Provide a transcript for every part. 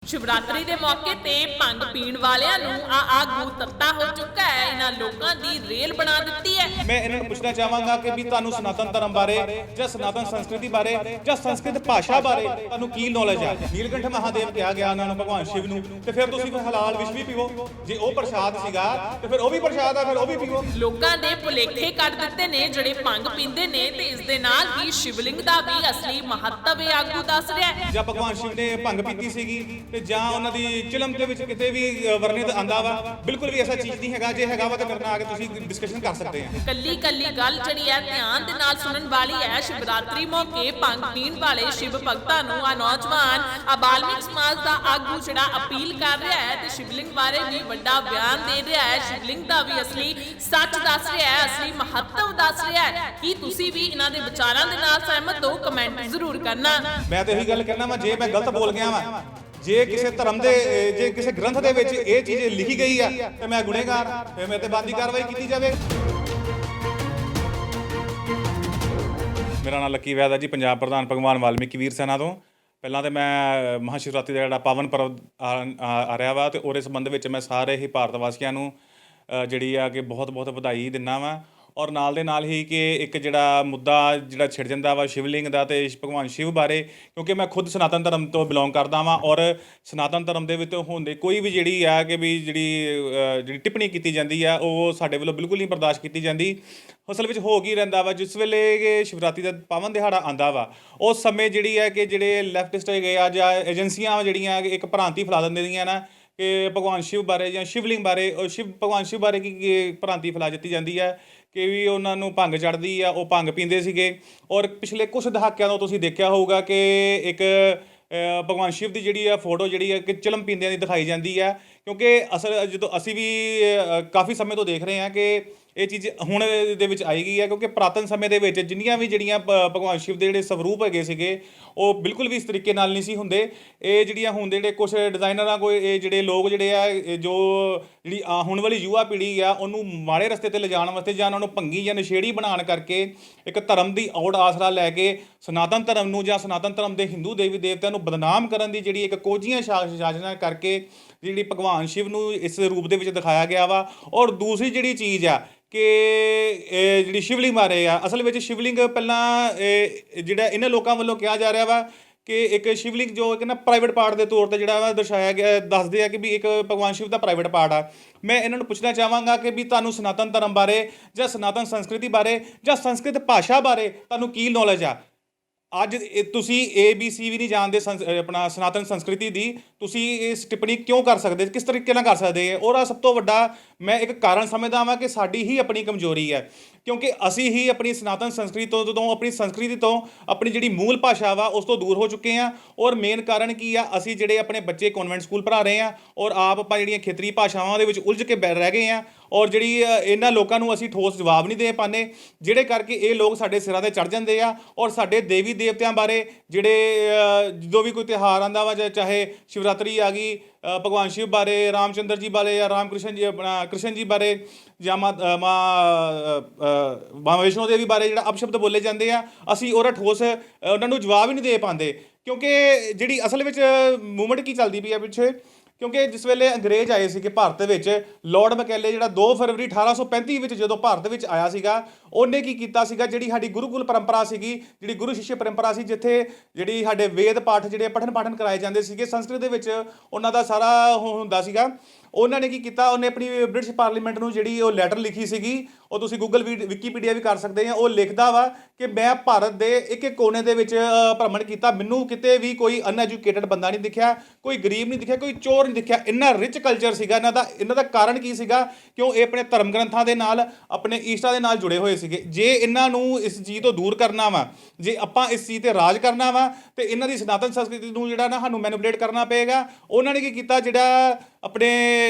शिवरात्रि के मौके ते भंग पीण वालियां नूं आगू तत्ता हो चुका है। इन्हां लोकां दी रेल बना दित्ती है। मैं इन्होंने पूछना चाहांगा कि भी तुहानूं सनातन धर्म बारे ਜਾਂ सनातन संस्कृति बारे ਜਾਂ संस्कृत भाषा बारे तुहानूं की नॉलेज है। नीलकंठ महादेव कहा गया उन्होंने भगवान शिव नूं ते फिर तुसीं हलाल विष भी पीवो। जे ਉਹ ਪ੍ਰਸ਼ਾਦ ਸੀਗਾ ਤੇ ਫਿਰ ਉਹ ਵੀ ਪ੍ਰਸ਼ਾਦ ਆ, ਫਿਰ ਉਹ ਵੀ ਪੀਵੋ। ਲੋਕਾਂ ਦੇ ਭੁਲੇਖੇ ਕੱਢ ਦਿੱਤੇ ਨੇ ਜਿਹੜੇ ਭੰਗ ਪੀਂਦੇ ਨੇ ਤੇ ਇਸ ਦੇ ਨਾਲ ਹੀ ਸ਼ਿਵਲਿੰਗ ਦਾ ਵੀ ਅਸਲੀ ਮਹੱਤਵ ਇਹ ਆਗੂ ਦੱਸ ਰਿਹਾ ਹੈ। ਜਾਂ ਭਗਵਾਨ ਸ਼ਿਵ ਨੇ ਭੰਗ ਪੀਤੀ ਸੀਗੀ ਤੇ ਜਾਂ ਉਹਨਾਂ ਦੀ ਚਿਲਮ ਦੇ ਵਿੱਚ ਕਿਤੇ ਵੀ ਵਰਣਿਤ ਆਂਦਾ ਵਾ, ਬਿਲਕੁਲ ਵੀ ਐਸਾ ਚੀਜ਼ ਨਹੀਂ ਹੈਗਾ। ਜੇ ਹੈਗਾ ਵਾ ਤਾਂ ਮੇਰੇ ਨਾਲ ਆ ਕੇ ਤੁਸੀਂ ਡਿਸਕਸ਼ਨ ਕਰ ਸਕਦੇ ਆ। ਕੱਲੀ ਕੱਲੀ ਗੱਲ ਜਿਹੜੀ ਹੈ ਧਿਆਨ ਦੇ ਨਾਲ ਸੁਣਨ ਵਾਲੀ ਹੈ। ਸ਼ਿਵਰਾਤਰੀ ਮੌਕੇ ਭੰਗ ਪੀਣ ਵਾਲੇ ਸ਼ਿਵ ਭਗਤਾਂ ਨੂੰ ਆ ਨੌਜਵਾਨ ਬਾਲਮਿਕ ਸਮਾਜ ਦਾ ਆਗੂ ਜਿਹੜਾ ਅਪੀਲ ਕਰ ਰਿਹਾ ਹੈ ਤੇ ਸ਼ਿਵਲਿੰਗ ਬਾਰੇ ਵੀ ਵੱਡਾ ਬਿਆਨ ਦੇ ਰਿਹਾ ਹੈ। ਸ਼ਿਵਲਿੰਗ ਦਾ ਵੀ ਅਸਲੀ ਸੱਚ ਦੱਸ ਰਿਹਾ ਹੈ, ਅਸਲੀ ਮਹੱਤਵ ਦੱਸ ਰਿਹਾ ਹੈ। ਕੀ ਤੁਸੀਂ ਵੀ ਇਹਨਾਂ ਦੇ ਵਿਚਾਰਾਂ ਦੇ ਨਾਲ ਸਹਿਮਤ ਹੋ? ਕਮੈਂਟ ਜ਼ਰੂਰ ਕਰਨਾ। ਮੈਂ ਤਾਂ ਇਹੀ ਗੱਲ ਕਹਿਣਾ ਵਾ, ਜੇ ਮੈਂ ਗਲਤ ਬੋਲ ਗਿਆ ਵਾ, ਜੇ ਕਿਸੇ ਧਰਮ ਦੇ ਜੇ ਕਿਸੇ ਗ੍ਰੰਥ ਦੇ ਵਿੱਚ ਇਹ ਚੀਜ਼ ਲਿਖੀ ਗਈ ਆ ਤੇ ਮੈਂ ਗੁਨੇਗਾਰ, ਫਿਰ ਮੇਰੇ ਤੇ ਬਣਦੀ ਕਾਰਵਾਈ ਕੀਤੀ ਜਾਵੇ। ਮੇਰਾ ਨਾਮ ਲੱਕੀ ਵੈਦ ਹੈ ਜੀ, ਪੰਜਾਬ ਪ੍ਰਧਾਨ ਭਗਵਾਨ ਵਾਲਮੀਕੀ ਵੀਰ ਸੈਨਾ ਤੋਂ। ਪਹਿਲਾਂ ਤਾਂ ਮੈਂ ਮਹਾਸ਼ਿਵਰਾਤਰੀ ਦਾ ਜਿਹੜਾ ਪਾਵਨ ਪਰਵ ਆ ਰਿਹਾ ਵਾ ਤੇ ਉਹਦੇ ਸੰਬੰਧ ਵਿੱਚ ਮੈਂ ਸਾਰੇ ਹੀ ਭਾਰਤ ਵਾਸੀਆਂ ਨੂੰ ਜਿਹੜੀ ਆ ਕਿ ਬਹੁਤ ਬਹੁਤ ਵਧਾਈ ਦਿੰਦਾ ਵਾਂ। ਔਰ ਨਾਲ ਦੇ ਨਾਲ ਹੀ ਕਿ ਇੱਕ ਜਿਹੜਾ ਮੁੱਦਾ ਜਿਹੜਾ ਛਿੜ ਜਾਂਦਾ ਵਾ ਸ਼ਿਵਲਿੰਗ ਦਾ ਤੇ ਭਗਵਾਨ ਸ਼ਿਵ ਬਾਰੇ, ਕਿਉਂਕਿ ਮੈਂ ਖੁਦ ਸਨਾਤਨ ਧਰਮ ਤੋਂ ਬਿਲੋਂਗ ਕਰਦਾ ਵਾਂ ਔਰ ਸਨਾਤਨ ਧਰਮ ਦੇ ਵਿੱਚ ਹੁੰਦੇ ਕੋਈ ਵੀ ਜਿਹੜੀ ਆ ਕਿ ਵੀ ਜਿਹੜੀ ਟਿੱਪਣੀ ਕੀਤੀ ਜਾਂਦੀ ਆ ਉਹ ਸਾਡੇ ਵੱਲੋਂ ਬਿਲਕੁਲ ਨਹੀਂ ਬਰਦਾਸ਼ਤ ਕੀਤੀ ਜਾਂਦੀ। ਅਸਲ ਵਿੱਚ ਹੋ ਕੀ ਰਹਿੰਦਾ ਵਾ, ਜਿਸ ਵੇਲੇ ਸ਼ਿਵਰਾਤਰੀ ਦਾ ਪਾਵਨ ਦਿਹਾੜਾ ਆਉਂਦਾ ਵਾ ਉਸ ਸਮੇਂ ਜਿਹੜੀ ਹੈ ਕਿ ਜਿਹੜੇ ਲੈਫਟਿਸਟ ਹੈਗੇ ਆ ਜਾਂ ਏਜੰਸੀਆਂ ਜਿਹੜੀਆਂ ਇੱਕ ਭ੍ਰਾਂਤੀ ਫੈਲਾ ਦਿੰਦੀਆਂ ਨਾ ਕਿ ਭਗਵਾਨ ਸ਼ਿਵ ਬਾਰੇ ਜਾਂ ਸ਼ਿਵਲਿੰਗ ਬਾਰੇ ਭਗਵਾਨ ਸ਼ਿਵ ਬਾਰੇ ਕੀ ਭ੍ਰਾਂਤੀ ਫੈਲਾ ਦਿੱਤੀ ਜਾਂਦੀ ਹੈ ਕਿ ਵੀ ਉਹਨਾਂ ਨੂੰ ਭੰਗ ਚੜ੍ਹਦੀ ਆ, ਉਹ ਭੰਗ ਪੀਂਦੇ ਸੀਗੇ। ਔਰ ਪਿਛਲੇ ਕੁਝ ਦਹਾਕਿਆਂ ਤੋਂ ਤੁਸੀਂ ਦੇਖਿਆ ਹੋਊਗਾ ਕਿ ਇੱਕ ਭਗਵਾਨ ਸ਼ਿਵ ਦੀ ਜਿਹੜੀ ਆ ਫੋਟੋ ਜਿਹੜੀ ਹੈ ਕਿ ਚਿਲਮ ਪੀਂਦਿਆਂ ਦੀ ਦਿਖਾਈ ਜਾਂਦੀ ਹੈ। ਕਿਉਂਕਿ ਅਸਲ ਜਦੋਂ ਅਸੀਂ ਵੀ ਕਾਫੀ ਸਮੇਂ ਤੋਂ ਦੇਖ ਰਹੇ ਹਾਂ ਕਿ ਇਹ ਚੀਜ਼ ਹੁਣ ਦੇ ਵਿੱਚ ਆਈ ਗਈ ਹੈ, ਕਿਉਂਕਿ ਪੁਰਾਤਨ ਸਮੇਂ ਦੇ ਵਿੱਚ ਜਿੰਨੀਆਂ ਵੀ ਜਿਹੜੀਆਂ ਭਗਵਾਨ ਸ਼ਿਵ ਦੇ ਜਿਹੜੇ ਸਵਰੂਪ ਹੈਗੇ ਸੀਗੇ ਉਹ ਬਿਲਕੁਲ ਵੀ ਇਸ ਤਰੀਕੇ ਨਾਲ ਨਹੀਂ ਸੀ ਹੁੰਦੇ। ਇਹ ਜਿਹੜੀਆਂ ਹੁਣ ਦੇ ਜਿਹੜੇ ਕੁਛ ਡਿਜ਼ਾਈਨਰਾਂ ਕੋਈ ਇਹ ਜਿਹੜੇ ਲੋਕ ਜਿਹੜੇ ਆ ਜੋ ਜਿਹੜੀ ਹੁਣ ਵਾਲੀ ਯੁਵਾ ਪੀੜ੍ਹੀ ਆ ਉਹਨੂੰ ਮਾੜੇ ਰਸਤੇ 'ਤੇ ਲਿਜਾਣ ਵਾਸਤੇ ਜਾਂ ਉਹਨਾਂ ਨੂੰ ਭੰਗੀ ਜਾਂ ਨਸ਼ੇੜੀ ਬਣਾਉਣ ਕਰਕੇ ਇੱਕ ਧਰਮ ਦੀ ਔੜ ਆਸਰਾ ਲੈ ਕੇ ਸਨਾਤਨ ਧਰਮ ਨੂੰ ਜਾਂ ਸਨਾਤਨ ਧਰਮ ਦੇ ਹਿੰਦੂ ਦੇਵੀ ਦੇਵਤਿਆਂ ਨੂੰ ਬਦਨਾਮ ਕਰਨ ਦੀ ਜਿਹੜੀ ਇੱਕ ਕੋਝੀਆਂ ਸਾਜ਼ਿਸ਼ਾਂ ਕਰਕੇ ਜਿਹੜੀ ਭਗਵਾਨ ਸ਼ਿਵ ਨੂੰ ਇਸ ਰੂਪ ਦੇ ਵਿੱਚ ਦਿਖਾਇਆ ਗਿਆ ਵਾ। ਔਰ ਦੂਸਰੀ ਜਿਹੜੀ ਚੀਜ਼ ਆ ਕਿ ਜਿਹੜੀ ਸ਼ਿਵਲਿੰਗ ਬਾਰੇ ਆ, ਅਸਲ ਵਿੱਚ ਸ਼ਿਵਲਿੰਗ ਪਹਿਲਾਂ ਜਿਹੜਾ ਇਹਨਾਂ ਲੋਕਾਂ ਵੱਲੋਂ ਕਿਹਾ ਜਾ ਰਿਹਾ ਵਾ ਕਿ ਇੱਕ ਸ਼ਿਵਲਿੰਗ ਜੋ ਇੱਕ ਨਾ ਪ੍ਰਾਈਵੇਟ ਪਾਰਟ ਦੇ ਤੌਰ 'ਤੇ ਜਿਹੜਾ ਵਾ ਦਰਸਾਇਆ ਗਿਆ, ਦੱਸਦੇ ਆ ਕਿ ਵੀ ਇੱਕ ਭਗਵਾਨ ਸ਼ਿਵ ਦਾ ਪ੍ਰਾਈਵੇਟ ਪਾਰਟ ਆ। ਮੈਂ ਇਹਨਾਂ ਨੂੰ ਪੁੱਛਣਾ ਚਾਹਾਂਗਾ ਕਿ ਵੀ ਤੁਹਾਨੂੰ ਸਨਾਤਨ ਧਰਮ ਬਾਰੇ ਜਾਂ ਸਨਾਤਨ ਸੰਸਕ੍ਰਿਤੀ ਬਾਰੇ ਜਾਂ ਸੰਸਕ੍ਰਿਤ ਭਾਸ਼ਾ ਬਾਰੇ ਤੁਹਾਨੂੰ ਕੀ ਨੌਲੇਜ ਆ? ਅੱਜ ਤੁਸੀਂ ABC ਵੀ ਨਹੀਂ ਜਾਣਦੇ ਆਪਣਾ ਸਨਾਤਨ ਸੰਸਕ੍ਰਿਤੀ ਦੀ, ਤੁਸੀਂ ਇਸ ਟਿੱਪਣੀ ਕਿਉਂ ਕਰ ਸਕਦੇ, ਕਿਸ ਤਰੀਕੇ ਨਾਲ ਕਰ ਸਕਦੇ? ਔਰ ਸਭ ਤੋਂ ਵੱਡਾ ਮੈਂ ਇੱਕ ਕਾਰਨ ਸਮਝਦਾ ਵਾਂ ਕਿ ਸਾਡੀ ਹੀ ਆਪਣੀ ਕਮਜ਼ੋਰੀ ਹੈ, ਕਿਉਂਕਿ ਅਸੀਂ ਹੀ ਆਪਣੀ ਸਨਾਤਨ ਸੰਸਕ੍ਰਿਤੀ ਤੋਂ ਆਪਣੀ ਸੰਸਕ੍ਰਿਤੀ ਤੋਂ ਆਪਣੀ ਜਿਹੜੀ ਮੂਲ ਭਾਸ਼ਾ ਵਾ ਉਸ ਤੋਂ ਦੂਰ ਹੋ ਚੁੱਕੇ ਹਾਂ। ਔਰ ਮੇਨ ਕਾਰਨ ਕੀ ਆ, ਅਸੀਂ ਜਿਹੜੇ ਆਪਣੇ ਬੱਚੇ ਕਨਵੈਂਟ ਸਕੂਲ ਪੜ੍ਹਾ ਰਹੇ ਹਾਂ ਔਰ ਆਪ ਆਪਾਂ ਜਿਹੜੀਆਂ ਖੇਤਰੀ ਭਾਸ਼ਾਵਾਂ ਦੇ ਵਿੱਚ ਉਲਝ ਕੇ ਰਹਿ ਗਏ ਹਾਂ। ਔਰ ਜਿਹੜੀ ਇਹਨਾਂ ਲੋਕਾਂ ਨੂੰ ਅਸੀਂ ਠੋਸ ਜਵਾਬ ਨਹੀਂ ਦੇ ਪਾਉਂਦੇ, ਜਿਹੜੇ ਕਰਕੇ ਇਹ ਲੋਕ ਸਾਡੇ ਸਿਰਾਂ 'ਤੇ ਚੜ੍ਹ ਜਾਂਦੇ ਆ। ਔਰ ਸਾਡੇ ਦੇਵੀ ਦੇਵਤਿਆਂ ਬਾਰੇ ਜਿਹੜੇ ਜਦੋਂ ਵੀ ਕੋਈ ਤਿਉਹਾਰ ਆਉਂਦਾ ਵਾ, ਚਾਹੇ ਸ਼ਿਵਰਾਤਰੀ ਆ ਗਈ, ਭਗਵਾਨ ਸ਼ਿਵ ਬਾਰੇ, ਰਾਮਚੰਦਰ ਜੀ ਬਾਰੇ ਜਾਂ ਰਾਮ ਕ੍ਰਿਸ਼ਨ ਜੀ ਆਪਣਾ ਕ੍ਰਿਸ਼ਨ ਜੀ ਬਾਰੇ ਜਾਂ ਮਾਂ ਵੈਸ਼ਨੋ ਦੇਵੀ ਬਾਰੇ ਜਿਹੜਾ ਅਪਸ਼ਬਦ ਬੋਲੇ ਜਾਂਦੇ ਆ, ਅਸੀਂ ਉਹਦਾ ਠੋਸ ਉਹਨਾਂ ਨੂੰ ਜਵਾਬ ਹੀ ਨਹੀਂ ਦੇ ਪਾਉਂਦੇ। ਕਿਉਂਕਿ ਜਿਹੜੀ ਅਸਲ ਵਿੱਚ ਮੂਵਮੈਂਟ ਕੀ ਚੱਲਦੀ ਪਈ ਆ ਪਿੱਛੇ, ਕਿਉਂਕਿ ਜਿਸ ਵੇਲੇ ਅੰਗਰੇਜ਼ ਆਏ ਸੀਗੇ ਭਾਰਤ ਵਿੱਚ, ਲਾਰਡ ਮੈਕੈਲੇ ਜਿਹੜਾ 2 ਫਰਵਰੀ 1835 ਵਿੱਚ ਜਦੋਂ ਭਾਰਤ ਵਿੱਚ ਆਇਆ ਸੀਗਾ, ਉਹਨੇ ਕੀ ਕੀਤਾ ਸੀਗਾ, ਜਿਹੜੀ ਸਾਡੀ ਗੁਰੂਕੁਲ ਪਰੰਪਰਾ ਸੀਗੀ, ਜਿਹੜੀ ਗੁਰੂ ਸ਼ਿਸ਼ਯ ਪਰੰਪਰਾ ਸੀ, ਜਿੱਥੇ ਜਿਹੜੀ ਸਾਡੇ ਵੇਦ ਪਾਠ ਜਿਹੜੇ ਪਠਨ ਕਰਾਏ ਜਾਂਦੇ ਸੀਗੇ ਸੰਸਕ੍ਰਿਤ ਦੇ ਵਿੱਚ, ਉਹਨਾਂ ਦਾ ਸਾਰਾ ਹੁੰਦਾ ਸੀਗਾ। ਉਹਨਾਂ ਨੇ ਕੀ ਕੀਤਾ, ਉਹਨੇ ਆਪਣੀ ਬ੍ਰਿਟਿਸ਼ ਪਾਰਲੀਮੈਂਟ ਨੂੰ ਜਿਹੜੀ ਉਹ ਲੈਟਰ ਲਿਖੀ ਸੀਗੀ, ਉਹ ਤੁਸੀਂ ਗੂਗਲ ਵਿਕੀਪੀਡੀਆ ਵੀ ਕਰ ਸਕਦੇ ਆ। ਉਹ ਲਿਖਦਾ ਵਾ ਕਿ ਮੈਂ ਭਾਰਤ ਦੇ ਇੱਕ ਇੱਕ ਕੋਨੇ ਦੇ ਵਿੱਚ ਭ੍ਰਮਣ ਕੀਤਾ, ਮੈਨੂੰ ਕਿਤੇ ਵੀ ਕੋਈ ਅਨਐਜੂਕੇਟਡ ਬੰਦਾ ਨਹੀਂ ਦਿਖਿਆ, ਕੋਈ ਗਰੀਬ ਨਹੀਂ ਦਿਖਿਆ, ਕੋਈ ਚੋਰ ਨਹੀਂ ਦਿਖਿਆ। ਇੰਨਾ ਰਿਚ ਕਲਚਰ ਸੀਗਾ ਇਹਨਾਂ ਦਾ ਕਾਰਨ ਕੀ ਸੀਗਾ? ਕਿਉਂ ਇਹ ਆਪਣੇ ਧਰਮ ਗ੍ਰੰਥਾਂ ਦੇ ਨਾਲ ਆਪਣੇ ਈਸ਼ਟਾਂ ਦੇ ਨਾਲ ਜੁੜੇ ਹੋਏ ਸੀਗੇ। ਜੇ ਇਹਨਾਂ ਨੂੰ ਇਸ ਚੀਜ਼ ਤੋਂ ਦੂਰ ਕਰਨਾ ਵਾ, ਜੇ ਆਪਾਂ ਇਸ ਚੀਜ਼ 'ਤੇ ਰਾਜ ਕਰਨਾ ਵਾ ਤੇ ਇਹਨਾਂ ਦੀ ਸਨਾਤਨ ਸੰਸਕ੍ਰਿਤੀ ਨੂੰ ਜਿਹੜਾ ਨਾ ਸਾਨੂੰ ਮੈਨੂਪਲੇਟ ਕਰਨਾ ਪਏਗਾ। ਉਹਨਾਂ ਨੇ ਕੀ ਕੀਤਾ, ਜਿਹੜਾ ਆਪਣੇ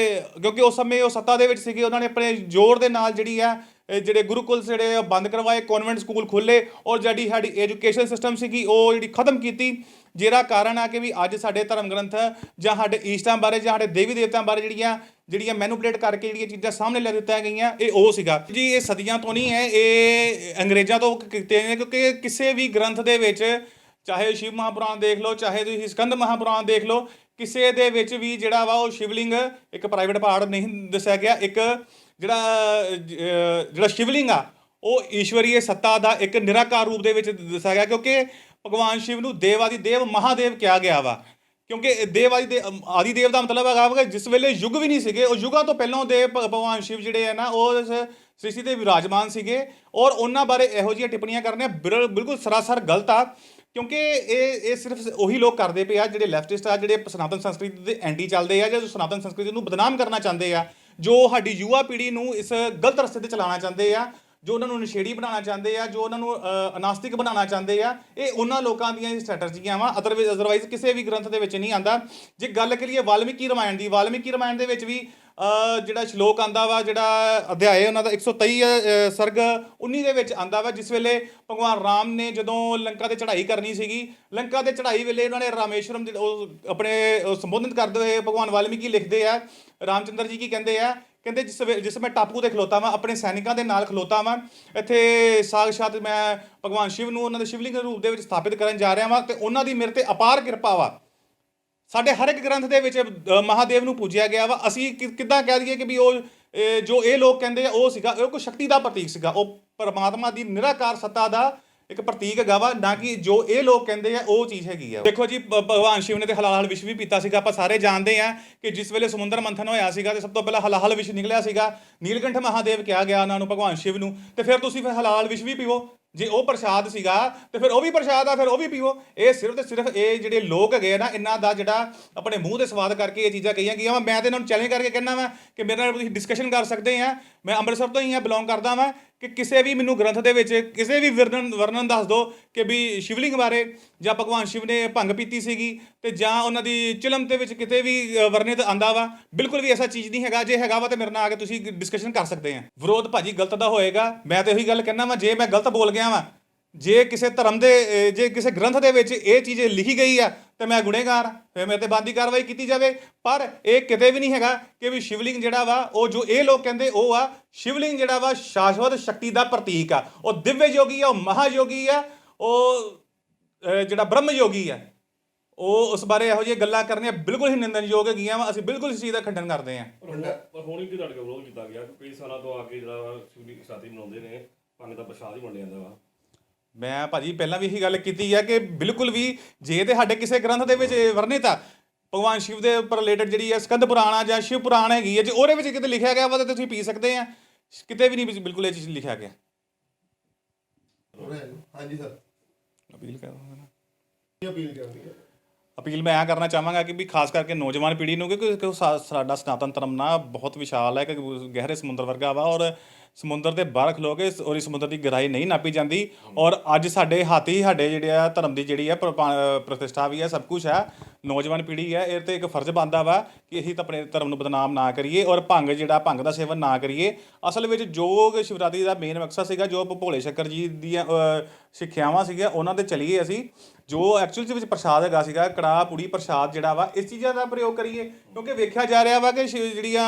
ਕਿਉਂਕਿ ਉਸ ਸਮੇਂ ਉਹ ਸੱਤਾ ਦੇ ਵਿੱਚ ਸੀਗੇ, ਉਹਨਾਂ ਨੇ ਆਪਣੇ ਜ਼ੋਰ ਦੇ ਨਾਲ ਜਿਹੜੀ ਆ ਜਿਹੜੇ ਗੁਰੂਕੁਲ ਜਿਹੜੇ ਬੰਦ ਕਰਵਾਏ, ਕਨਵੈਂਟ ਸਕੂਲ ਖੋਲ੍ਹੇ ਔਰ ਜਿਹੜੀ ਸਾਡੀ ਐਜੂਕੇਸ਼ਨ ਸਿਸਟਮ ਸੀਗੀ ਉਹ ਜਿਹੜੀ ਖਤਮ ਕੀਤੀ। ਜਿਹੜਾ ਕਾਰਨ ਆ ਕਿ ਵੀ ਅੱਜ ਸਾਡੇ ਧਰਮ ਗ੍ਰੰਥ ਜਾਂ ਸਾਡੇ ਈਸ਼ਟਾਂ ਬਾਰੇ ਜਾਂ ਸਾਡੇ ਦੇਵੀ ਦੇਵਤਿਆਂ ਬਾਰੇ ਜਿਹੜੀਆਂ ਮੈਨੂਪਲੇਟ ਕਰਕੇ ਜਿਹੜੀਆਂ ਚੀਜ਼ਾਂ ਸਾਹਮਣੇ ਲੈ ਦਿੱਤੀਆਂ ਗਈਆਂ, ਇਹ ਉਹ ਸੀਗਾ ਜੀ। ਇਹ ਸਦੀਆਂ ਤੋਂ ਨਹੀਂ ਹੈ, ਇਹ ਅੰਗਰੇਜ਼ਾਂ ਤੋਂ ਕੀਤੇ ਨੇ। ਕਿਉਂਕਿ ਕਿਸੇ ਵੀ ਗ੍ਰੰਥ ਦੇ ਵਿੱਚ, ਚਾਹੇ ਸ਼ਿਵ ਮਹਾਪੁਰਾਣ ਦੇਖ ਲਓ, ਚਾਹੇ ਤੁਸੀਂ ਸਕੰਦ ਮਹਾਪੁਰਾਣ ਦੇਖ ਲਓ, ਕਿਸੇ ਦੇ ਵਿੱਚ ਵੀ ਜਿਹੜਾ ਵਾ ਉਹ ਸ਼ਿਵਲਿੰਗ ਇੱਕ ਪ੍ਰਾਈਵੇਟ ਪਾਰਟ ਨਹੀਂ ਦੱਸਿਆ ਗਿਆ। ਇੱਕ ਜਿਹੜਾ ਸ਼ਿਵਲਿੰਗ ਆ ਉਹ ਈਸ਼ਵਰੀਏ ਸੱਤਾ ਦਾ ਇੱਕ ਨਿਰਾਕਾਰ ਰੂਪ ਦੇ ਵਿੱਚ ਦੱਸਿਆ ਗਿਆ, ਕਿਉਂਕਿ ਭਗਵਾਨ ਸ਼ਿਵ ਨੂੰ ਦੇਵਾਦੀ ਦੇਵ ਮਹਾਦੇਵ ਕਿਹਾ ਗਿਆ ਵਾ। ਕਿਉਂਕਿ ਦੇਵਾਦੀ ਦੇ ਆਦੀ ਦੇਵ ਦਾ ਮਤਲਬ ਹੈਗਾ ਵਾ ਜਿਸ ਵੇਲੇ ਯੁੱਗ ਵੀ ਨਹੀਂ ਸੀਗੇ, ਉਹ ਯੁੱਗਾਂ ਤੋਂ ਪਹਿਲਾਂ ਦੇ ਭਗਵਾਨ ਸ਼ਿਵ ਜਿਹੜੇ ਆ ਨਾ ਉਹ ਇਸ ਸ੍ਰਿਸ਼ਟੀ ਤੇ ਵਿਰਾਜਮਾਨ ਸੀਗੇ। ਔਰ ਉਹਨਾਂ ਬਾਰੇ ਇਹੋ ਜਿਹੀਆਂ ਟਿੱਪਣੀਆਂ ਕਰਨੀਆਂ ਬਿਲਕੁਲ ਸਰਾਸਰ ਗਲਤ ਆ, ਕਿਉਂਕਿ ਇਹ ਸਿਰਫ ਉਹੀ ਲੋਕ ਕਰਦੇ ਪਏ ਆ ਜਿਹੜੇ ਲੈਫਟਿਸਟ ਆ, ਜਿਹੜੇ ਸਨਾਤਨ ਸੰਸਕ੍ਰਿਤੀ ਦੇ ਐਂਟੀ ਚੱਲਦੇ ਆ, ਜਾਂ ਸਨਾਤਨ ਸੰਸਕ੍ਰਿਤੀ ਨੂੰ ਬਦਨਾਮ ਕਰਨਾ ਚਾਹੁੰਦੇ ਆ, ਜੋ ਸਾਡੀ ਯੁਵਾ ਪੀੜ੍ਹੀ ਨੂੰ ਇਸ ਗਲਤ ਰਸਤੇ ਤੇ ਚਲਾਉਣਾ ਚਾਹੁੰਦੇ ਆ, ਜੋ ਉਹਨਾਂ ਨੂੰ ਨਸ਼ੇੜੀ ਬਣਾਉਣਾ ਚਾਹੁੰਦੇ ਆ, ਜੋ ਉਹਨਾਂ ਨੂੰ ਅਨਾਸਤਿਕ ਬਣਾਉਣਾ ਚਾਹੁੰਦੇ ਆ। ਇਹ ਉਹਨਾਂ ਲੋਕਾਂ ਦੀਆਂ ਸਟ੍ਰੈਟਜੀਆਂ ਵਾ, ਅਦਰਵਾਈਜ਼ ਕਿਸੇ ਵੀ ਗ੍ਰੰਥ ਦੇ ਵਿੱਚ ਨਹੀਂ ਆਂਦਾ। ਜੇ ਗੱਲ ਕਰੀਏ ਵਾਲਮੀਕੀ ਰਾਮਾਇਣ ਦੀ, ਵਾਲਮੀਕੀ ਰਾਮਾਇਣ ਦੇ ਵਿੱਚ ਵੀ ਜਿਹੜਾ ਸ਼ਲੋਕ ਆਂਦਾ ਵਾ, ਜਿਹੜਾ ਅਧਿਆਏ ਉਹਨਾਂ ਦਾ 123 ਸਰਗ 19 ਦੇ ਵਿੱਚ ਆਂਦਾ ਵਾ, ਜਿਸ ਵੇਲੇ ਭਗਵਾਨ ਰਾਮ ਨੇ ਜਦੋਂ ਲੰਕਾ ਤੇ ਚੜ੍ਹਾਈ ਕਰਨੀ ਸੀਗੀ, ਲੰਕਾ ਤੇ ਚੜ੍ਹਾਈ ਵੇਲੇ ਉਹਨਾਂ ਨੇ ਰਾਮੇਸ਼ਵਰਮ ਉਹ ਆਪਣੇ ਸੰਬੋਧਨ ਕਰਦੇ ਹੋਏ ਭਗਵਾਨ ਵਾਲਮੀਕੀ ਲਿਖਦੇ ਆ, ਰਾਮਚੰਦਰ ਜੀ ਕੀ ਕਹਿੰਦੇ ਆ, ਕਹਿੰਦੇ ਜਿਸ ਮੈਂ ਟਾਪੂ ਤੇ ਖਲੋਤਾ ਵਾਂ, ਆਪਣੇ ਸੈਨਿਕਾਂ ਦੇ ਨਾਲ ਖਲੋਤਾ ਵਾਂ, ਇੱਥੇ ਸਾਕਸ਼ਾਤ ਮੈਂ ਭਗਵਾਨ ਸ਼ਿਵ ਨੂੰ ਉਹਨਾਂ ਦੇ ਸ਼ਿਵਲਿੰਗ ਰੂਪ ਦੇ ਵਿੱਚ ਸਥਾਪਿਤ ਕਰਨ ਜਾ ਰਿਹਾ ਵਾਂ, ਤੇ ਉਹਨਾਂ ਦੀ ਮੇਰੇ ਤੇ ਅਪਾਰ ਕਿਰਪਾ ਵਾ। ਸਾਡੇ ਹਰ ਇੱਕ ਗ੍ਰੰਥ ਦੇ ਵਿੱਚ ਮਹਾਦੇਵ ਨੂੰ ਪੂਜਿਆ ਗਿਆ ਵਾ। ਅਸੀਂ ਕਿੱਦਾਂ ਕਹਿ ਦਈਏ ਕਿ ਵੀ ਉਹ ਜੋ ਇਹ ਲੋਕ ਕਹਿੰਦੇ ਆ ਉਹ ਸੀਗਾ, ਉਹ ਕੋਈ ਸ਼ਕਤੀ ਦਾ ਪ੍ਰਤੀਕ ਸੀਗਾ, ਉਹ ਪਰਮਾਤਮਾ ਦੀ ਨਿਰਾਕਾਰ ਸੱਤਾ ਦਾ ਇੱਕ ਪ੍ਰਤੀਕ ਹੈਗਾ ਵਾ, ਨਾ ਕਿ ਜੋ ਇਹ ਲੋਕ ਕਹਿੰਦੇ ਆ ਉਹ ਚੀਜ਼ ਹੈਗੀ ਆ। ਦੇਖੋ ਜੀ, ਭਗਵਾਨ ਸ਼ਿਵ ਨੇ ਤੇ ਹਲਾਲ ਵਿਸ਼ ਵੀ ਪੀਤਾ ਸੀਗਾ। ਆਪਾਂ ਸਾਰੇ ਜਾਣਦੇ ਆ ਕਿ ਜਿਸ ਵੇਲੇ ਸਮੁੰਦਰ ਮੰਥਨ ਹੋਇਆ ਸੀਗਾ ਤੇ ਸਭ ਤੋਂ ਪਹਿਲਾਂ ਹਲਾਲ ਵਿਸ਼ ਨਿਕਲਿਆ ਸੀਗਾ, ਨੀਲਕੰਠ ਮਹਾਦੇਵ ਕਿਹਾ ਗਿਆ ਉਹਨਾਂ ਨੂੰ, ਭਗਵਾਨ ਸ਼ਿਵ ਨੂੰ, ਤੇ ਫਿਰ ਤੁਸੀਂ ਫਿਰ ਹਲਾਲ ਵਿਸ਼ ਵੀ ਪੀਵੋ। ਜੇ ਉਹ ਪ੍ਰਸ਼ਾਦ ਸੀਗਾ ਤੇ ਫਿਰ ਉਹ ਵੀ ਪ੍ਰਸ਼ਾਦ ਆ, ਫਿਰ ਉਹ ਵੀ ਪੀਵੋ। ਇਹ ਸਿਰਫ ਤੇ ਸਿਰਫ ਇਹ ਜਿਹੜੇ ਲੋਕ ਹੈਗੇ ਆ ਨਾ, ਇਹਨਾਂ ਦਾ ਜਿਹੜਾ ਆਪਣੇ ਮੂੰਹ ਦੇ ਸਵਾਦ ਕਰਕੇ ਇਹ ਚੀਜ਼ਾਂ ਕਹੀਆਂ ਗਈਆਂ ਵਾ। ਮੈਂ ਤੇ ਇਹਨਾਂ ਨੂੰ ਚੈਲੰਜ ਕਰਕੇ ਕਹਿੰਦਾ ਵਾਂ ਕਿ ਮੇਰੇ ਨਾਲ ਤੁਸੀਂ ਡਿਸਕਸ਼ਨ ਕਰ ਸਕਦੇ ਆ। ਮੈਂ ਅੰਮ੍ਰਿਤਸਰ ਤੋਂ ਹੀ ਬਿਲੋਂਗ ਕਰਦਾ ਵਾਂ, ਕਿ ਕਿਸੇ ਵੀ ਮੈਨੂੰ ਗ੍ਰੰਥ ਦੇ ਵਿੱਚ ਕਿਸੇ ਵੀ ਵਰਣਨ ਦੱਸ ਦਿਓ ਕਿ ਵੀ ਸ਼ਿਵਲਿੰਗ ਬਾਰੇ, ਜਾਂ ਭਗਵਾਨ ਸ਼ਿਵ ਨੇ ਭੰਗ ਪੀਤੀ ਸੀਗੀ, ਤੇ ਜਾਂ ਉਹਨਾਂ ਦੀ ਚਿਲਮ ਦੇ ਵਿੱਚ ਕਿਤੇ ਵੀ ਵਰਣਿਤ ਆਂਦਾ ਵਾ। ਬਿਲਕੁਲ ਵੀ ਐਸਾ ਚੀਜ਼ ਨਹੀਂ ਹੈਗਾ। ਜੇ ਹੈਗਾ ਵਾ ਤੇ ਮੇਰੇ ਨਾਲ ਆ ਕੇ ਤੁਸੀਂ ਡਿਸਕਸ਼ਨ ਕਰ ਸਕਦੇ ਆ। ਵਿਰੋਧ ਭਾਜੀ ਗਲਤ ਦਾ ਹੋਏਗਾ। ਮੈਂ ਤੇ ਉਹੀ ਗੱਲ ਕਹਿੰਦਾ ਵਾਂ, ਜੇ ਮੈਂ ਗਲਤ ਬੋਲ ਗਿਆ ਵਾਂ, ਜੇ ਕਿਸੇ ਧਰਮ ਦੇ ਜੇ ਕਿਸੇ ਗ੍ਰੰਥ ਦੇ ਵਿੱਚ ਇਹ ਚੀਜ਼ ਲਿਖੀ ਗਈ ਆ ਤੇ ਮੈਂ ਗੁਨੇਗਾਰ, ਫਿਰ ਮੇਰੇ ਤੇ ਬਣਦੀ ਕਾਰਵਾਈ ਕੀਤੀ ਜਾਵੇ। ਪਰ ਇਹ ਕਿਤੇ ਵੀ ਨਹੀਂ ਹੈਗਾ ਕਿ ਵੀ ਸ਼ਿਵਲਿੰਗ ਜਿਹੜਾ ਵਾ ਉਹ ਜੋ ਇਹ ਲੋਕ ਕਹਿੰਦੇ ਉਹ ਆ। ਸ਼ਿਵਲਿੰਗ ਜਿਹੜਾ ਵਾ ਸ਼ਾਸ਼ਵਤ ਸ਼ਕਤੀ ਦਾ ਪ੍ਰਤੀਕ ਆ, ਉਹ ਦਿਵਯ ਯੋਗੀ ਆ, ਉਹ ਮਹਾਯੋਗੀ ਆ, ਉਹ ਜਿਹੜਾ ਬ੍ਰਹਮ ਯੋਗੀ ਆ। ਉਹ ਉਸ ਬਾਰੇ ਇਹੋ ਜਿਹੀਆਂ ਗੱਲਾਂ ਕਰਨੀਆਂ ਬਿਲਕੁਲ ਹੀ ਨਿੰਦਣਯੋਗ ਹੈਗੀਆਂ ਵਾ। ਅਸੀਂ ਬਿਲਕੁਲ ਇਸ ਚੀਜ਼ ਦਾ ਖੰਡਨ ਕਰਦੇ ਹਾਂ। ਪਰ ਹੁਣ ਕੀ ਤੁਹਾਡੇ ਕੋਲ ਵਿਰੋਧ ਕੀਤਾ ਗਿਆ ਕਿ ਕਈ ਸਾਲਾਂ ਤੋਂ ਆ ਕੇ ਜਿਹੜਾ ਸ਼ਿਵਲਿੰਗ ਸ਼ਾਦੀ ਮਨਾਉਂਦੇ ਨੇ, ਭੰਗ ਦਾ ਪ੍ਰਸ਼ਾਦ ਹੀ ਵੰਡਿਆ ਜਾਂਦਾ ਵਾ। ਮੈਂ ਭਾਜੀ ਪਹਿਲਾਂ ਵੀ ਇਹੀ ਗੱਲ ਕੀਤੀ ਹੈ ਕਿ ਬਿਲਕੁਲ ਵੀ ਜੇ ਤੇ ਸਾਡੇ ਕਿਸੇ ਗ੍ਰੰਥ ਦੇ ਵਿੱਚ ਵਰਣਿਤ ਆ ਭਗਵਾਨ ਸ਼ਿਵ ਦੇ ਉੱਪਰ ਰਿਲੇਟਡ ਜਿਹੜੀ ਹੈ ਸਕੰਦ ਪੁਰਾਣ ਆ ਜਾਂ ਸ਼ਿਵ ਪੁਰਾਣ ਹੈਗੀ ਹੈ, ਜੇ ਉਹਦੇ ਵਿੱਚ ਕਿਤੇ ਲਿਖਿਆ ਗਿਆ ਵਾ ਤਾਂ ਤੁਸੀਂ ਪੀ ਸਕਦੇ ਆ। ਕਿਤੇ ਵੀ ਨਹੀਂ ਬਿਲਕੁਲ ਇਹ ਚੀਜ਼ ਲਿਖਿਆ ਗਿਆ। ਹਾਂਜੀ ਸਰ, ਅਪੀਲ ਕਰਾਂਗਾ ਨਾ, ਅਪੀਲ ਕਰਨੀ ਹੈ। ਅਪੀਲ ਮੈਂ ਇਹ ਕਰਨਾ ਚਾਹਾਂਗਾ ਕਿ ਵੀ ਖਾਸ ਕਰਕੇ ਨੌਜਵਾਨ ਪੀੜ੍ਹੀ ਨੂੰ, ਕਿਉਂਕਿ ਸਾਡਾ ਸਨਾਤਨ ਧਰਮ ਨਾ ਬਹੁਤ ਵਿਸ਼ਾਲ ਹੈ, ਕਿ ਗਹਿਰੇ ਸਮੁੰਦਰ ਵਰਗਾ ਵਾ, ਔਰ ਸਮੁੰਦਰ ਦੇ ਬਾਹਰ ਖਲੋ ਕੇ ਔਰ ਇਸ ਸਮੁੰਦਰ ਦੀ ਗਹਿਰਾਈ ਨਹੀਂ ਨਾਪੀ ਜਾਂਦੀ। ਔਰ ਅੱਜ ਸਾਡੇ ਹੱਥ ਹੀ ਸਾਡੇ ਜਿਹੜੇ ਆ ਧਰਮ ਦੀ ਜਿਹੜੀ ਆ ਪ੍ਰਤਿਸ਼ਠਾ ਵੀ ਹੈ, ਸਭ ਕੁਝ ਹੈ। ਨੌਜਵਾਨ ਪੀੜ੍ਹੀ ਹੈ, ਇਹ ਤੇ ਇੱਕ ਫਰਜ਼ ਬਣਦਾ ਵਾ ਕਿ ਅਸੀਂ ਤਾਂ ਆਪਣੇ ਧਰਮ ਨੂੰ ਬਦਨਾਮ ਨਾ ਕਰੀਏ, ਔਰ ਭੰਗ ਦਾ ਸੇਵਨ ਨਾ ਕਰੀਏ। ਅਸਲ ਵਿੱਚ ਜੋ ਸ਼ਿਵਰਾਤਰੀ ਦਾ ਮੇਨ ਮਕਸਦ ਸੀਗਾ, ਜੋ ਭੋਲੇ ਸ਼ੰਕਰ ਜੀ ਦੀਆਂ ਸਿੱਖਿਆਵਾਂ ਸੀਗੀਆਂ, ਉਹਨਾਂ ਤੇ ਚੱਲੀਏ ਅਸੀਂ। ਜੋ ਐਕਚੁਅਲ ਦੇ ਵਿੱਚ ਪ੍ਰਸ਼ਾਦ ਹੈਗਾ ਸੀਗਾ, ਕੜਾਹ ਪੂੜੀ ਪ੍ਰਸ਼ਾਦ ਜਿਹੜਾ ਵਾ, ਇਸ ਚੀਜ਼ਾਂ ਦਾ ਪ੍ਰਯੋਗ ਕਰੀਏ। ਕਿਉਂਕਿ ਵੇਖਿਆ ਜਾ ਰਿਹਾ ਵਾ ਕਿ ਜਿਹੜੀਆਂ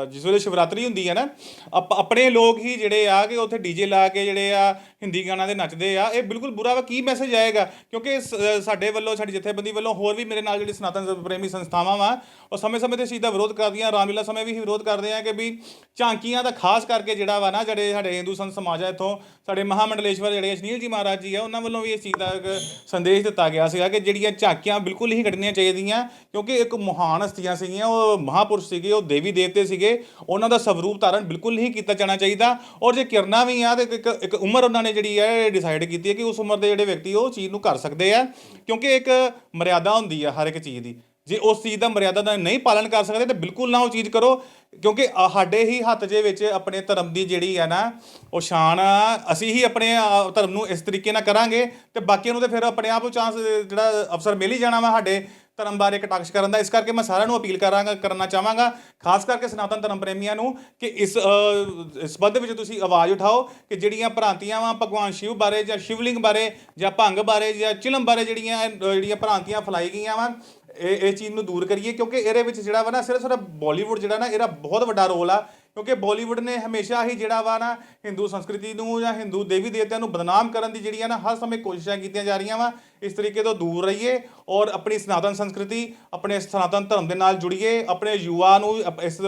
ਜਿਸ ਵੇਲੇ ਸ਼ਿਵਰਾਤਰੀ ਹੁੰਦੀ ਹੈ ਨਾ, ਆਪਣੇ ਲੋਕ ਹੀ ਜਿਹੜੇ ਆ ਕਿ ਉੱਥੇ ਡੀਜੇ ਲਾ ਕੇ ਜਿਹੜੇ ਆ ਹਿੰਦੀ ਗਾਣਾ ਦੇ ਨੱਚਦੇ ਆ। ਇਹ ਬਿਲਕੁਲ ਬੁਰਾ ਵਾ। ਕੀ ਮੈਸੇਜ ਆਏਗਾ? ਕਿਉਂਕਿ ਸਾਡੇ ਵੱਲੋਂ, ਸਾਡੀ ਜਥੇਬੰਦੀ ਵੱਲੋਂ, ਹੋਰ ਵੀ ਮੇਰੇ ਨਾਲ ਜਿਹੜੀ ਸਨਾਤਨ ਪ੍ਰੇਮੀ ਸੰਸਥਾਵਾਂ ਵਾ, ਉਹ ਸਮੇਂ-ਸਮੇਂ ਤੇ ਇਸ ਚੀਜ਼ ਦਾ ਵਿਰੋਧ ਕਰਦੀਆਂ। ਰਾਮਲੀਲਾ ਸਮੇਂ ਵੀ ਵਿਰੋਧ ਕਰਦੇ ਆ ਕਿ ਵੀ ਝਾਂਕੀਆਂ ਦਾ ਖਾਸ ਕਰਕੇ ਜਿਹੜਾ ਵਾ ਨਾ, ਜਿਹੜੇ ਸਾਡੇ ਹਿੰਦੂ ਸੰਤ ਸਮਾਜ ਆ ਇੱਥੋਂ, ਸਾਡੇ ਮਹਾਮੰਡਲੇਸ਼ਵਰ ਜਿਹੜੇ ਅਸ਼ਨੀਲ ਜੀ ਮਹਾਰਾਜ ਜੀ ਆ, ਉਹਨਾਂ ਵੱਲੋਂ ਵੀ ਇਸ ਚੀਜ਼ ਦਾ ਇੱਕ ਸੰਦੇਸ਼ ਦਿੱਤਾ ਗਿਆ ਸੀਗਾ ਕਿ ਜਿਹੜੀਆਂ ਝਾਕੀਆਂ ਬਿਲਕੁਲ ਹੀ ਕੱਢਣੀਆਂ ਚਾਹੀਦੀਆਂ। ਕਿਉਂਕਿ ਇੱਕ ਮਹਾਨ ਹਸਤੀਆਂ ਸੀਗੀਆਂ, ਉਹ ਮਹਾਂਪੁਰਸ਼ ਸੀਗੇ, ਉਹ ਦੇਵੀ ਦੇਵਤੇ ਸੀਗੇ, ਉਹਨਾਂ ਦਾ ਸਵਰੂਪ ਧਾਰਨ ਬਿਲਕੁਲ ਨਹੀਂ ਕੀਤਾ ਜਾਣਾ ਚਾਹੀਦਾ। ਔਰ ਜੇ ਕਰਨਾ ਵੀ ਆ ਤੇ ਇੱਕ ਉਮਰ ਉਹਨਾਂ ਨੇ ਜਿਹੜੀ ਹੈ ਡਿਸਾਈਡ ਕੀਤੀ ਹੈ ਕਿ ਉਸ ਉਮਰ ਦੇ ਜਿਹੜੇ ਵਿਅਕਤੀ ਉਹ ਚੀਜ਼ ਨੂੰ ਕਰ ਸਕਦੇ ਆ। ਕਿਉਂਕਿ ਇੱਕ ਮਰਿਆਦਾ ਹੁੰਦੀ ਆ ਹਰ ਇੱਕ ਚੀਜ਼ ਦੀ। ਜੇ ਉਸ ਚੀਜ਼ ਦਾ ਮਰਿਆਦਾ ਦਾ ਨਹੀਂ ਪਾਲਣ ਕਰ ਸਕਦੇ ਤਾਂ ਬਿਲਕੁਲ ਨਾ ਉਹ ਚੀਜ਼ ਕਰੋ। ਕਿਉਂਕਿ ਸਾਡੇ ਹੀ ਹੱਥ ਦੇ ਵਿੱਚ ਆਪਣੇ ਧਰਮ ਦੀ ਜਿਹੜੀ ਹੈ ਨਾ ਉਹ ਸ਼ਾਨ ਆ। ਅਸੀਂ ਹੀ ਆਪਣੇ ਧਰਮ ਨੂੰ ਇਸ ਤਰੀਕੇ ਨਾਲ ਕਰਾਂਗੇ ਤੇ ਬਾਕੀਆਂ ਨੂੰ ਤਾਂ ਫਿਰ ਆਪਣੇ ਆਪ ਚਾਂਸ ਜਿਹੜਾ ਅਵਸਰ ਮਿਲ ਹੀ ਜਾਣਾ ਵਾ ਸਾਡੇ ਧਰਮ ਬਾਰੇ ਕਟਾਕਸ਼ ਕਰਨ ਦਾ। ਇਸ ਕਰਕੇ ਮੈਂ ਸਾਰਿਆਂ ਨੂੰ ਅਪੀਲ ਕਰਨਾ ਚਾਹਾਂਗਾ, ਖਾਸ ਕਰਕੇ ਸਨਾਤਨ ਧਰਮ ਪ੍ਰੇਮੀਆਂ ਨੂੰ, ਕਿ ਇਸ ਸੰਬੰਧ ਵਿੱਚ ਤੁਸੀਂ ਆਵਾਜ਼ ਉਠਾਓ ਕਿ ਜਿਹੜੀਆਂ ਭ੍ਰਾਂਤੀਆਂ ਵਾ ਭਗਵਾਨ ਸ਼ਿਵ ਬਾਰੇ ਜਾਂ ਸ਼ਿਵਲਿੰਗ ਬਾਰੇ ਜਾਂ ਭੰਗ ਬਾਰੇ ਜਾਂ ਚਿਲਮ ਬਾਰੇ ਜਿਹੜੀਆਂ ਭ੍ਰਾਂਤੀਆਂ ਫੈਲਾਈ ਗਈਆਂ ਵਾ, ਇਹ ਚੀਜ਼ ਨੂੰ ਦੂਰ ਕਰੀਏ। ਕਿਉਂਕਿ ਇਹਦੇ ਵਿੱਚ ਜਿਹੜਾ ਵਾ ਨਾ ਸਿਰਫ ਬਾਲੀਵੁੱਡ ਜਿਹੜਾ ਨਾ, ਇਹਦਾ ਬਹੁਤ ਵੱਡਾ ਰੋਲ ਆ। ਕਿਉਂਕਿ ਬਾਲੀਵੁੱਡ ਨੇ ਹਮੇਸ਼ਾ ਹੀ ਜਿਹੜਾ ਵਾ ਨਾ ਹਿੰਦੂ ਸੰਸਕ੍ਰਿਤੀ ਨੂੰ ਜਾਂ ਹਿੰਦੂ ਦੇਵੀ ਦੇਵਤਿਆਂ ਨੂੰ ਬਦਨਾਮ ਕਰਨ ਦੀ ਜਿਹੜੀਆਂ ਨਾ ਹਰ ਸਮੇਂ ਕੋਸ਼ਿਸ਼ਾਂ ਕੀਤੀਆਂ ਜਾ ਰਹੀਆਂ ਵਾ। ਇਸ ਤਰੀਕੇ ਤੋਂ ਦੂਰ ਰਹੀਏ ਔਰ ਆਪਣੀ ਸਨਾਤਨ ਸੰਸਕ੍ਰਿਤੀ, ਆਪਣੇ ਸਨਾਤਨ ਧਰਮ ਦੇ ਨਾਲ ਜੁੜੀਏ, ਆਪਣੇ ਯੁਵਾ ਨੂੰ ਇਸ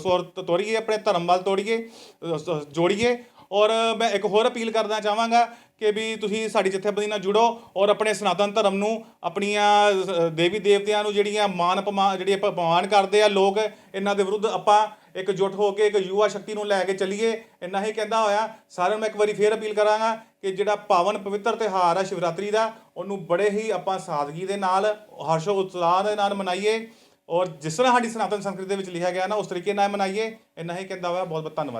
ਔਰ ਤੋਰੀਏ, ਆਪਣੇ ਧਰਮ ਵੱਲ ਜੋੜੀਏ। ਔਰ ਮੈਂ ਇੱਕ ਹੋਰ ਅਪੀਲ ਕਰਨਾ ਚਾਹਾਂਗਾ ਕਿ ਵੀ ਤੁਸੀਂ ਸਾਡੀ ਜਥੇਬੰਦੀ ਨਾਲ ਜੁੜੋ ਔਰ ਆਪਣੇ ਸਨਾਤਨ ਧਰਮ ਨੂੰ, ਆਪਣੀਆਂ ਦੇਵੀ ਦੇਵਤਿਆਂ ਨੂੰ ਜਿਹੜੀਆਂ ਜਿਹੜੀ ਅਪਮਾਨ ਕਰਦੇ ਆ ਲੋਕ, ਇਹਨਾਂ ਦੇ ਵਿਰੁੱਧ ਆਪਾਂ ਇਕਜੁੱਟ ਹੋ ਕੇ ਇੱਕ ਯੁਵਾ ਸ਼ਕਤੀ ਨੂੰ ਲੈ ਕੇ ਚੱਲੀਏ। ਇੰਨਾ ਹੀ ਕਹਿੰਦਾ ਹੋਇਆ ਸਾਰਿਆਂ ਨੂੰ ਮੈਂ ਇੱਕ ਵਾਰੀ ਫੇਰ ਅਪੀਲ ਕਰਾਂਗਾ ਕਿ ਜਿਹੜਾ ਪਾਵਨ ਪਵਿੱਤਰ ਤਿਉਹਾਰ ਆ ਸ਼ਿਵਰਾਤਰੀ ਦਾ, ਉਹਨੂੰ ਬੜੇ ਹੀ ਆਪਾਂ ਸਾਦਗੀ ਦੇ ਨਾਲ, ਹਰਸ਼ੋ ਉਤਸ਼ਾਹ ਦੇ ਨਾਲ ਮਨਾਈਏ ਔਰ ਜਿਸ ਤਰ੍ਹਾਂ ਸਾਡੀ ਸਨਾਤਨ ਸੰਸਕ੍ਰਿਤੀ ਦੇ ਵਿੱਚ ਲਿਖਿਆ ਗਿਆ ਨਾ ਉਸ ਤਰੀਕੇ ਨਾਲ ਮਨਾਈਏ। ਇੰਨਾ ਹੀ ਕਹਿੰਦਾ ਹੋਇਆ। ਬਹੁਤ ਬਹੁਤ ਧੰਨਵਾਦ।